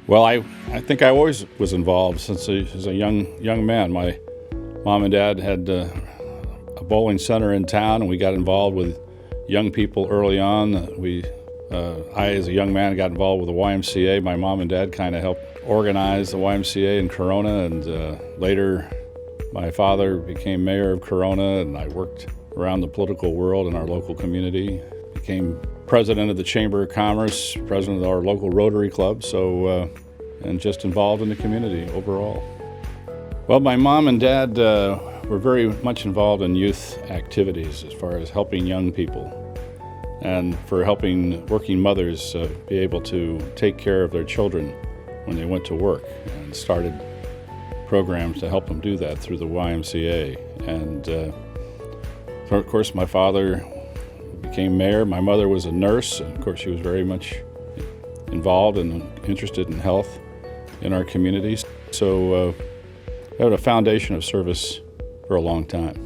Well, I think I always was involved since as a young man. My mom and dad had a bowling center in town, and we got involved with young people early on. I, as a young man, got involved with the YMCA. My mom and dad kind of helped organize the YMCA in Corona, and later my father became mayor of Corona, and I worked around the political world in our local community. Became president of the Chamber of Commerce, president of our local Rotary Club, and just involved in the community overall. Well, my mom and dad were very much involved in youth activities as far as helping young people and for helping working mothers be able to take care of their children when they went to work, and started programs to help them do that through the YMCA. And of course, my father became mayor. My mother was a nurse, and of course she was very much involved and interested in health in our communities. So I had a foundation of service for a long time.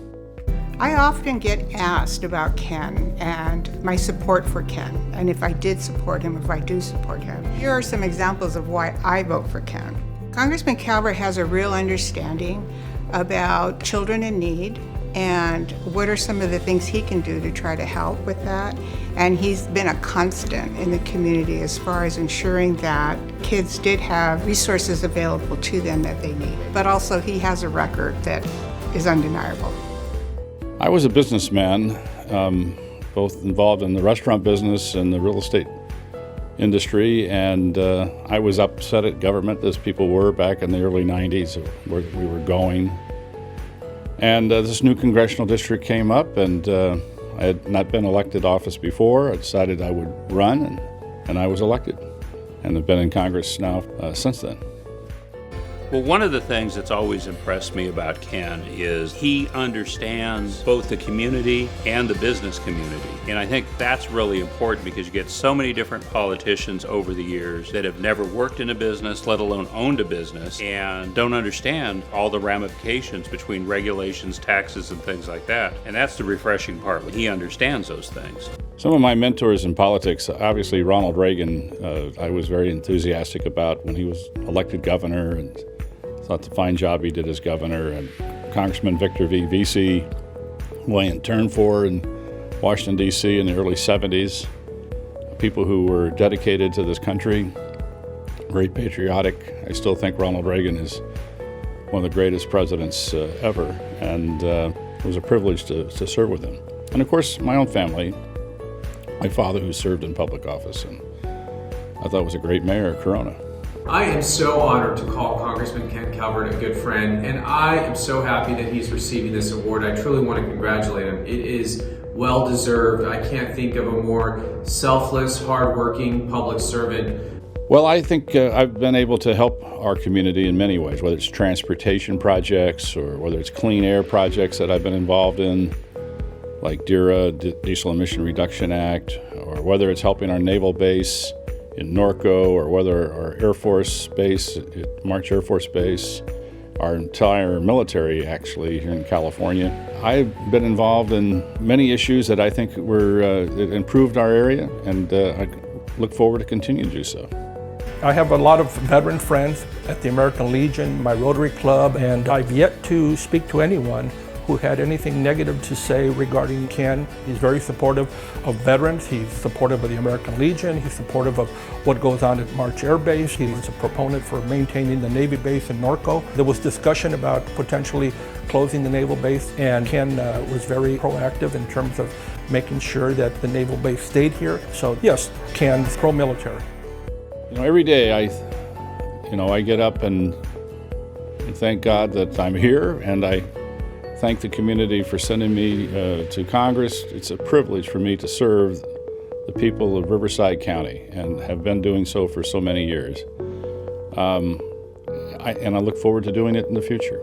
I often get asked about Ken and my support for Ken, and if I did support him, if I do support him. Here are some examples of why I vote for Ken. Congressman Calvert has a real understanding about children in need and what are some of the things he can do to try to help with that. And he's been a constant in the community as far as ensuring that kids did have resources available to them that they need. But also he has a record that is undeniable. I was a businessman, both involved in the restaurant business and the real estate industry, and I was upset at government, as people were back in the early 90s, where we were going. And this new congressional district came up, and I had not been elected office before. I decided I would run, and I was elected, and have been in Congress now since then. Well, one of the things that's always impressed me about Ken is he understands both the community and the business community. And I think that's really important, because you get so many different politicians over the years that have never worked in a business, let alone owned a business, and don't understand all the ramifications between regulations, taxes, and things like that. And that's the refreshing part, when he understands those things. Some of my mentors in politics, obviously Ronald Reagan, I was very enthusiastic about when he was elected governor, and thought the fine job he did as governor. And Congressman Victor V. Vesey, who I interned for in Washington, D.C. in the early 70s. People who were dedicated to this country, very patriotic. I still think Ronald Reagan is one of the greatest presidents ever, and it was a privilege to serve with him. And of course, my own family, my father, who served in public office, and I thought was a great mayor of Corona. I am so honored to call Congressman Ken Calvert a good friend, and I am so happy that he's receiving this award. I truly want to congratulate him. It is well deserved. I can't think of a more selfless, hardworking public servant. Well, I think I've been able to help our community in many ways, whether it's transportation projects or whether it's clean air projects that I've been involved in, like DERA, Diesel Emission Reduction Act, or whether it's helping our naval base in Norco, or whether our Air Force base at March Air Force Base, our entire military actually here in California. I've been involved in many issues that I think that improved our area, and I look forward to continuing to do so. I have a lot of veteran friends at the American Legion, my Rotary Club, and I've yet to speak to anyone who had anything negative to say regarding Ken. He's very supportive of veterans. He's supportive of the American Legion. He's supportive of what goes on at March Air Base. He's a proponent for maintaining the Navy base in Norco. There was discussion about potentially closing the naval base, and Ken was very proactive in terms of making sure that the naval base stayed here. So yes, Ken's pro-military. Every day I get up and thank God that I'm here, and I thank the community for sending me to Congress. It's a privilege for me to serve the people of Riverside County, and have been doing so for so many years. And I look forward to doing it in the future.